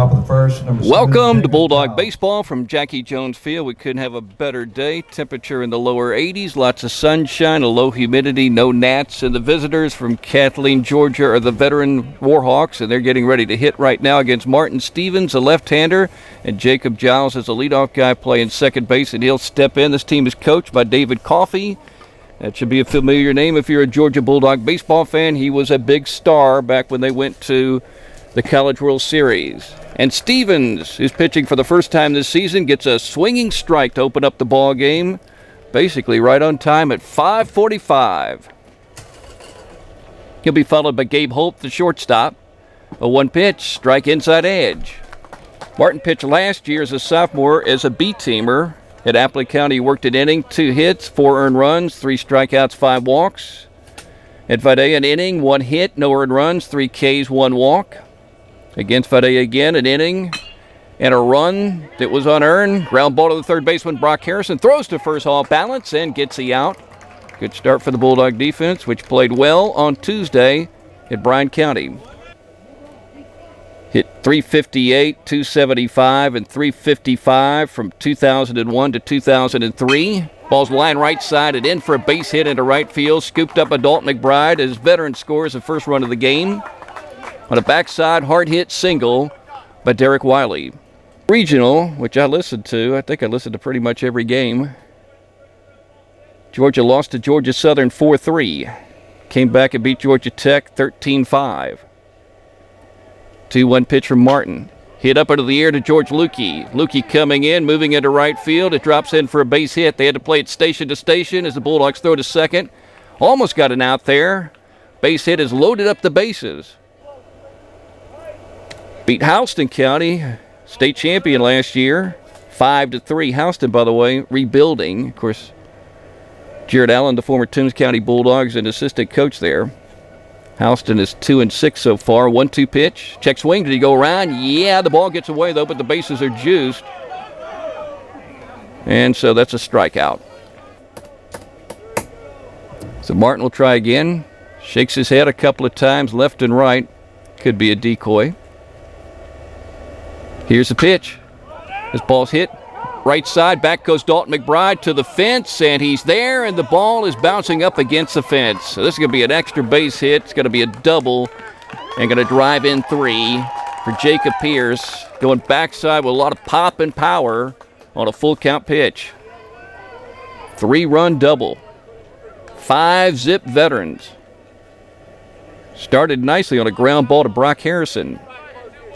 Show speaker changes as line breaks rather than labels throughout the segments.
top of the first.
Welcome to Bulldog Baseball from Jackie Jones Field. We couldn't have a better day. Temperature in the lower 80s, lots of sunshine, a low humidity, no gnats. And the visitors from Kathleen, Georgia are the veteran Warhawks, and they're getting ready to hit right now against Martin Stevens, a left-hander, and Jacob Giles is a leadoff guy playing second base, and he'll step in. This team is coached by David Coffey. That should be a familiar name if you're a Georgia Bulldog baseball fan. He was a big star back when they went to the College World Series. And Stevens, who's pitching for the first time this season, gets a swinging strike to open up the ball game, basically right on time at 5:45. He'll be followed by Gabe Holt, the shortstop. A one-pitch, strike inside edge. Martin pitched last year as a sophomore as a B-teamer. At Appley County, he worked an inning, 2 hits, 4 earned runs, 3 strikeouts, 5 walks. At Vidalia, an inning, 1 hit, no earned runs, 3 Ks, 1 walk. Against Vidalia again, an inning and a run that was unearned. Ground ball to the third baseman, Brock Harrison, throws to first off balance and gets the out. Good start for the Bulldog defense, which played well on Tuesday at Bryan County. Hit 358, 275, and 355 from 2001 to 2003. Ball's line right side and in for a base hit into right field. Scooped up by Dalton McBride as veteran scores the first run of the game. On a backside, hard hit single by Derek Wiley. Regional, which I listened to. I think I listened to pretty much every game. Georgia lost to Georgia Southern 4-3. Came back and beat Georgia Tech 13-5. 2-1 pitch from Martin. Hit up into the air to George Lukey. Lukey coming in, moving into right field. It drops in for a base hit. They had to play it station to station as the Bulldogs throw to second. Almost got an out there. Base hit has loaded up the bases. Beat Houston County, state champion last year, 5-3. Houston, by the way, rebuilding. Of course, Jared Allen, the former Toombs County Bulldogs, and assistant coach there. Houston is 2-6 so far. 1-2 pitch. Check swing. Did he go around? Yeah, the ball gets away, though, but the bases are juiced. And so that's a strikeout. So Martin will try again. Shakes his head a couple of times, left and right. Could be a decoy. Here's the pitch. This ball's hit. Right side, back goes Dalton McBride to the fence, and he's there, and the ball is bouncing up against the fence. So this is going to be an extra base hit. It's going to be a double, and going to drive in 3 for Jacob Pierce, going backside with a lot of pop and power on a full count pitch. 3-run double. 5-zip veterans. Started nicely on a ground ball to Brock Harrison.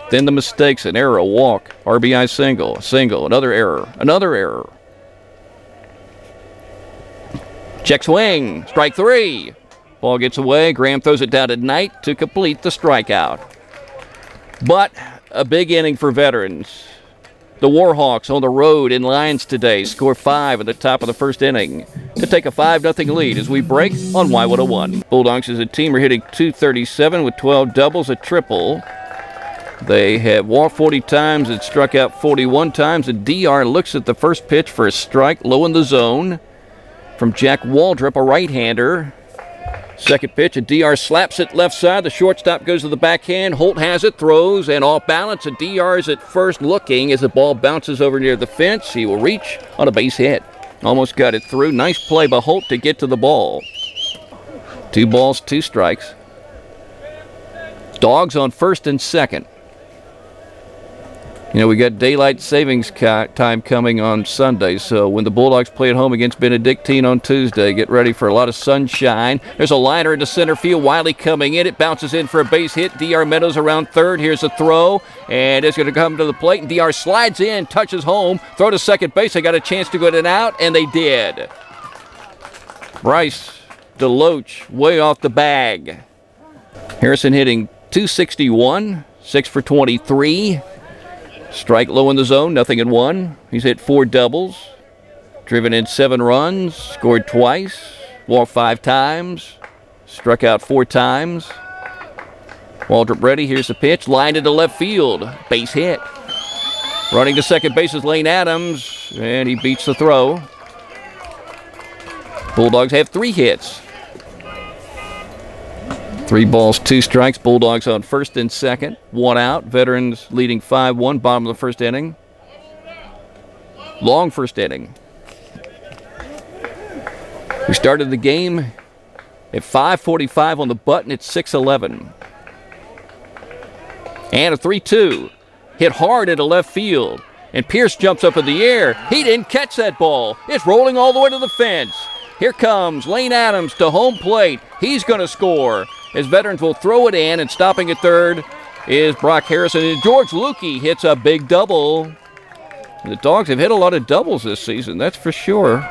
Then the mistakes, an error, a walk, RBI single, another error. Check swing, strike 3. Ball gets away, Graham throws it down to Knight to complete the strikeout. But a big inning for veterans. The Warhawks on the road in Lyons today score 5 at the top of the first inning to take a 5-0 lead as we break on Y101. Bulldogs as a team are hitting .237 with 12 doubles, a triple. They have walked 40 times and struck out 41 times. And DR looks at the first pitch for a strike low in the zone from Jack Waldrop, a right-hander. Second pitch, and DR slaps it left side. The shortstop goes to the backhand. Holt has it, throws, and off balance. And DR is at first looking as the ball bounces over near the fence. He will reach on a base hit. Almost got it through. Nice play by Holt to get to the ball. 2 balls, 2 strikes. Dogs on first and second. You know, we got daylight savings time coming on Sunday, so when the Bulldogs play at home against Benedictine on Tuesday, get ready for a lot of sunshine. There's a liner into center field. Wiley coming in. It bounces in for a base hit. DR Meadows around third. Here's a throw, and it's going to come to the plate, and DR slides in, touches home, throw to second base. They got a chance to go in and out, and they did. Bryce DeLoach way off the bag. Harrison hitting .261, 6 for 23. Strike low in the zone, 0-1. He's hit 4 doubles, driven in 7 runs, scored twice, walked 5 times, struck out 4 times. Waldrop ready, here's the pitch, lined into left field, base hit. Running to second base is Lane Adams, and he beats the throw. Bulldogs have 3 hits. 3 balls, 2 strikes. Bulldogs on first and second. 1 out. Veterans leading 5-1. Bottom of the first inning. Long first inning. We started the game at 5:45 on the button. It's 6:11. And a 3-2. Hit hard into left field. And Pierce jumps up in the air. He didn't catch that ball. It's rolling all the way to the fence. Here comes Lane Adams to home plate. He's going to score. As Veterans will throw it in, and stopping at third is Brock Harrison. And George Lukey hits a big double. The Dogs have hit a lot of doubles this season, that's for sure.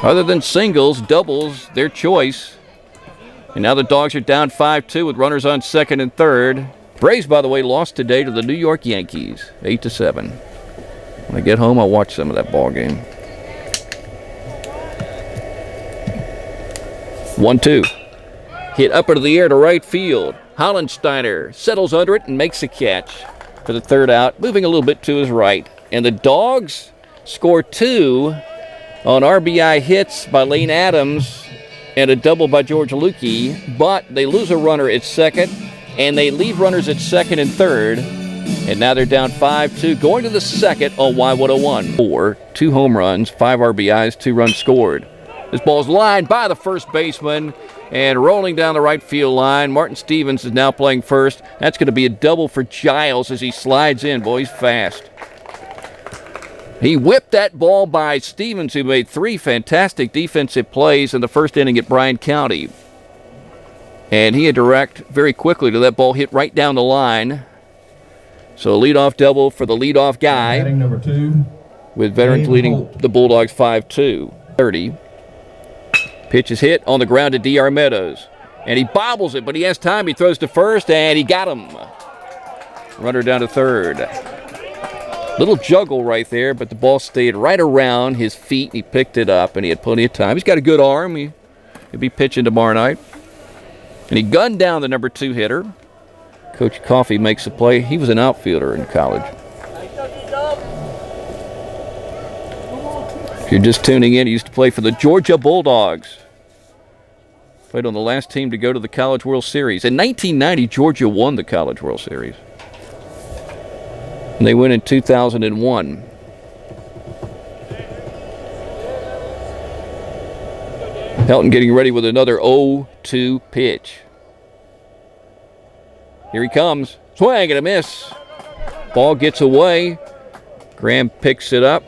Other than singles, doubles, their choice. And now the Dogs are down 5-2 with runners on second and third. Braves, by the way, lost today to the New York Yankees, 8-7. When I get home, I'll watch some of that ball game. 1-2. Hit up into the air to right field. Hollensteiner settles under it and makes a catch for the third out, moving a little bit to his right. And the Dogs score 2 on RBI hits by Lane Adams and a double by George Lukey, but they lose a runner at second, and they leave runners at second and third, and now they're down 5-2, going to the second on Y101. 2 home runs, 5 RBIs, 2 runs scored. This ball's lined by the first baseman, and rolling down the right field line. Martin Stevens is now playing first. That's going to be a double for Giles as he slides in. Boy, he's fast. He whipped that ball by Stevens, who made 3 fantastic defensive plays in the first inning at Bryan County. And he had to react very quickly to that ball hit right down the line. So a leadoff double for the leadoff guy.
Batting number 2.
With Veterans leading the Bulldogs 5-2. 30. Pitch is hit on the ground to D.R. Meadows. And he bobbles it, but he has time. He throws to first, and he got him. Runner down to third. Little juggle right there, but the ball stayed right around his feet, and he picked it up, and he had plenty of time. He's got a good arm. He'll be pitching tomorrow night. And he gunned down the number 2 hitter. Coach Coffey makes a play. He was an outfielder in college. If you're just tuning in, he used to play for the Georgia Bulldogs. Played on the last team to go to the College World Series. In 1990, Georgia won the College World Series. And they went in 2001. Helton getting ready with another 0-2 pitch. Here he comes. Swing and a miss. Ball gets away. Graham picks it up.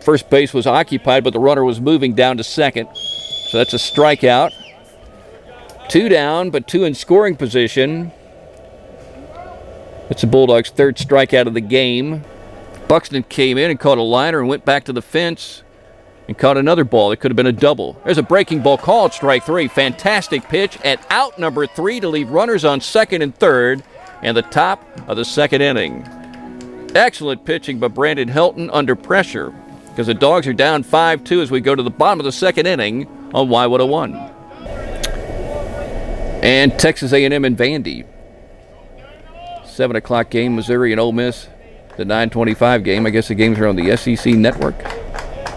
First base was occupied, but the runner was moving down to second. So that's a strikeout. 2 down, but 2 in scoring position. That's the Bulldogs' 3rd strikeout of the game. Buxton came in and caught a liner and went back to the fence and caught another ball. It could have been a double. There's a breaking ball called strike 3. Fantastic pitch at out number 3 to leave runners on second and third and the top of the second inning. Excellent pitching by Brandon Helton under pressure, because the Dogs are down 5-2 as we go to the bottom of the second inning on Y101. And Texas A&M and Vandy. 7 o'clock game, Missouri and Ole Miss. The 9:25 game. I guess the games are on the SEC network.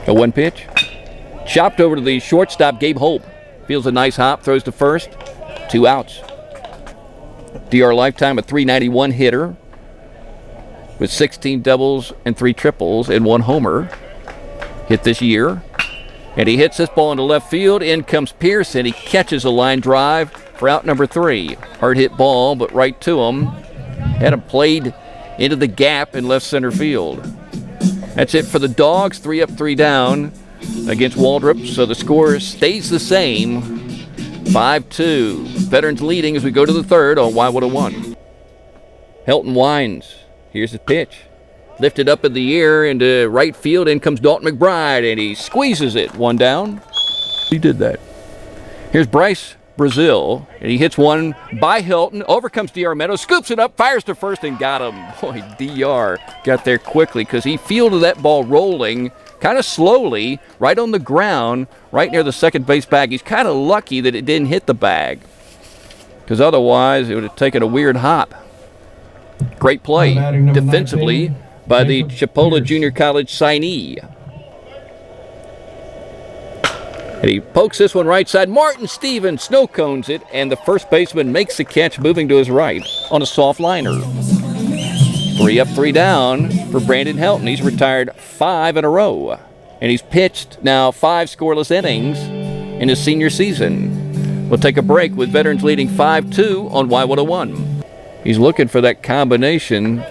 A 1 pitch. Chopped over to the shortstop, Gabe Hope. Feels a nice hop, throws to first. 2 outs. DR lifetime, a .391 hitter with 16 doubles and 3 triples and 1 homer. Hit this year. And he hits this ball into left field. In comes Pierce, and he catches a line drive for out number 3. Hard hit ball, but right to him. Had him played into the gap in left center field. That's it for the Dogs. 3 up, 3 down against Waldrop. So the score stays the same. 5-2. Veterans leading as we go to the third on Y101. Helton winds. Here's the pitch. Lifted up in the air into right field. In comes Dalton McBride, and he squeezes it. 1 down. He did that. Here's Bryce Brazil, and he hits one by Helton. Over comes D.R. Meadows, scoops it up, fires to first, and got him. Boy, D.R. got there quickly because he fielded that ball rolling kind of slowly right on the ground, right near the second base bag. He's kind of lucky that it didn't hit the bag, because otherwise it would have taken a weird hop. Great play defensively by the Chipola Junior College signee. And he pokes this one right side. Martin Stevens snow cones it, and the first baseman makes the catch moving to his right on a soft liner. 3 up, 3 down for Brandon Helton. He's retired 5 in a row. And he's pitched now 5 scoreless innings in his senior season. We'll take a break with Veterans leading 5-2 on Y101. He's looking for that combination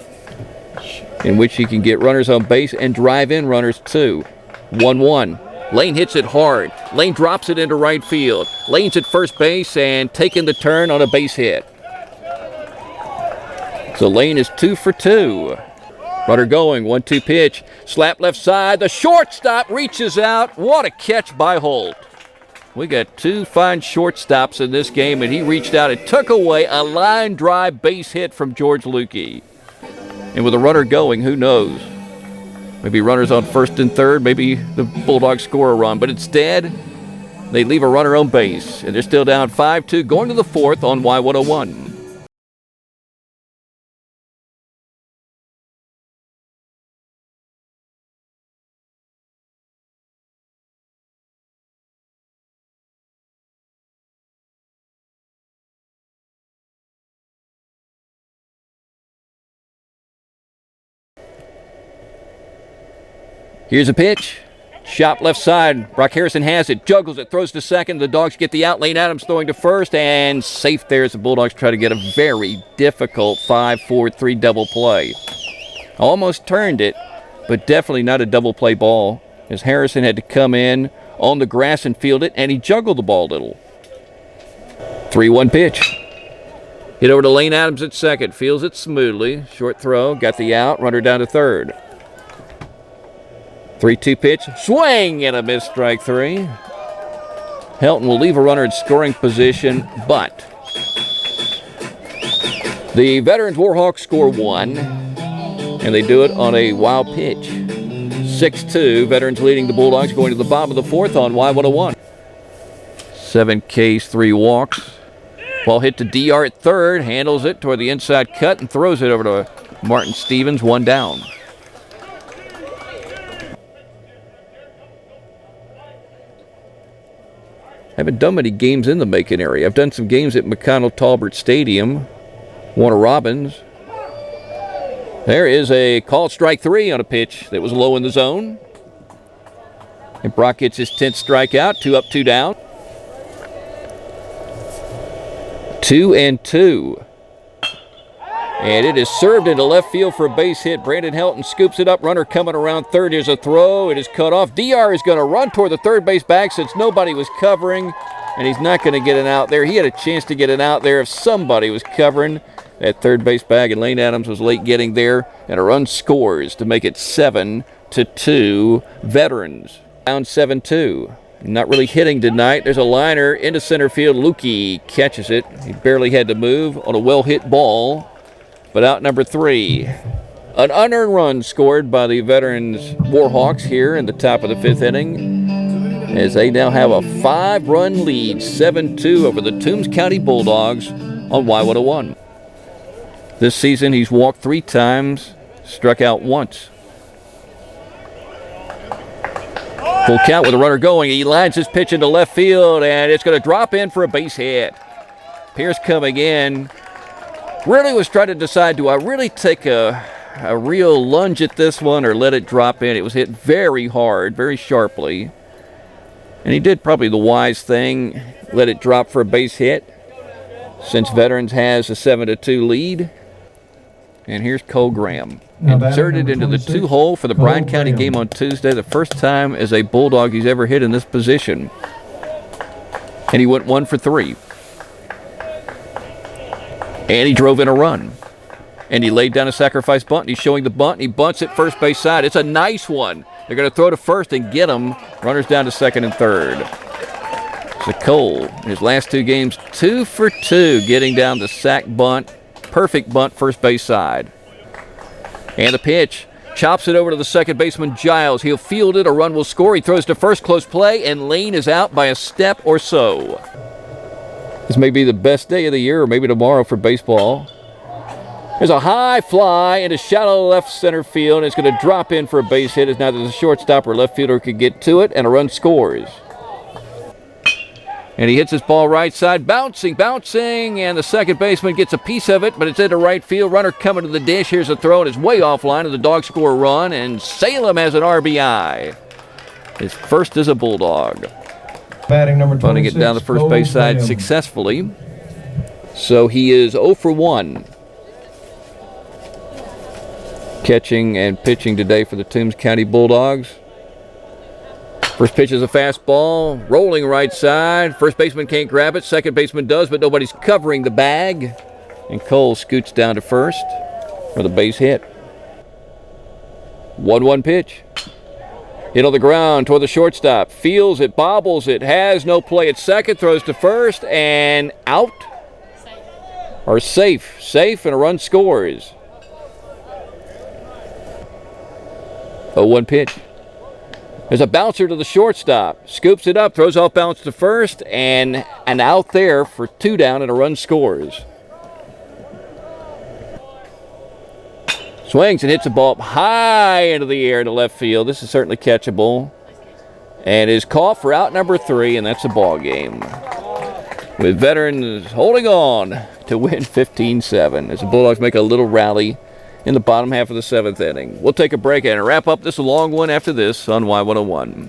in which he can get runners on base and drive in runners too. 1-1. Lane hits it hard. Lane drops it into right field. Lane's at first base and taking the turn on a base hit. So Lane is 2 for 2. Runner going, 1-2 pitch. Slap left side. The shortstop reaches out. What a catch by Holt. We got 2 fine shortstops in this game, and he reached out and took away a line drive base hit from George Lukey. And with a runner going, who knows? Maybe runners on first and third. Maybe the Bulldogs score a run. But instead, they leave a runner on base. And they're still down 5-2 going to the 4th on Y101. Here's a pitch. Shot left side. Brock Harrison has it. Juggles it. Throws to second. The Dogs get the out. Lane Adams throwing to first. And safe there as the Bulldogs try to get a very difficult 5-4-3 double play. Almost turned it, but definitely not a double play ball, as Harrison had to come in on the grass and field it, and he juggled the ball a little. 3-1 pitch. Hit over to Lane Adams at second. Feels it smoothly. Short throw. Got the out. Runner down to third. 3-2 pitch. Swing and a miss, strike 3. Helton will leave a runner in scoring position, but the Veterans Warhawks score 1, and they do it on a wild pitch. 6-2. Veterans leading the Bulldogs going to the bottom of the 4th on Y101. 7 Ks, 3 walks. Ball hit to DR at third. Handles it toward the inside cut and throws it over to Martin Stevens. 1 down. I haven't done many games in the Macon area. I've done some games at McConnell-Talbert Stadium, Warner Robins. There is a called strike 3 on a pitch that was low in the zone. And Brock gets his 10th strikeout. 2 up, 2 down. 2-2. And it is served into left field for a base hit. Brandon Helton scoops it up. Runner coming around third. Here's a throw. It is cut off. DR is going to run toward the third base bag since nobody was covering. And he's not going to get an out there. He had a chance to get an out there if somebody was covering that third base bag. And Lane Adams was late getting there. And a run scores to make it 7-2 Veterans. Down 7-2. Not really hitting tonight. There's a liner into center field. Lukey catches it. He barely had to move on a well-hit ball. But out number 3. An unearned run scored by the Veterans Warhawks here in the top of the 5th inning, as they now have a 5-run lead, 7-2 over the Toombs County Bulldogs on Y101. This season he's walked 3 times, struck out once. Full count with a runner going. He lines his pitch into left field, and it's going to drop in for a base hit. Pierce coming in. Really was trying to decide, do I really take a real lunge at this one or let it drop in? It was hit very hard, very sharply. And he did probably the wise thing, let it drop for a base hit, since Veterans has a 7-2 lead. And here's Cole Graham. Inserted into the 2-hole for the Bryan County game on Tuesday, the first time as a Bulldog he's ever hit in this position. And he went 1 for 3. And he drove in a run. And he laid down a sacrifice bunt. And he's showing the bunt. And he bunts it first base side. It's a nice one. They're going to throw to first and get him. Runners down to second and third. So Cole, in his last 2 games, 2 for 2, getting down the sac bunt. Perfect bunt first base side. And the pitch. Chops it over to the second baseman, Giles. He'll field it. A run will score. He throws to first, close play. And Lane is out by a step or so. This may be the best day of the year, or maybe tomorrow for baseball. There's a high fly into shallow left center field, and it's going to drop in for a base hit as neither the shortstop or left fielder could get to it, and a run scores. And he hits his ball right side, bouncing, and the second baseman gets a piece of it, but it's into right field. Runner coming to the dish. Here's a throw, and it's way offline, and the Dogs score a run, and Salem has an RBI. His first as a Bulldog.
Batting number 26.
Punting it down the first base side successfully. So he is 0 for 1. Catching and pitching today for the Toombs County Bulldogs. First pitch is a fastball, rolling right side. First baseman can't grab it. Second baseman does, but nobody's covering the bag. And Cole scoots down to first for the base hit. 1-1 pitch. Hit on the ground toward the shortstop. Feels it, bobbles it, has no play at second, throws to first, and out. Or safe. Safe, and a run scores. 0-1 pitch. There's a bouncer to the shortstop. Scoops it up, throws off balance to first, and an out there for 2 down, and a run scores. Swings and hits the ball up high into the air to left field. This is certainly catchable. And is caught for out number 3, and that's a ball game. With veterans holding on to win 15-7 as the Bulldogs make a little rally in the bottom half of the 7th inning. We'll take a break and wrap up this long one after this on Y101.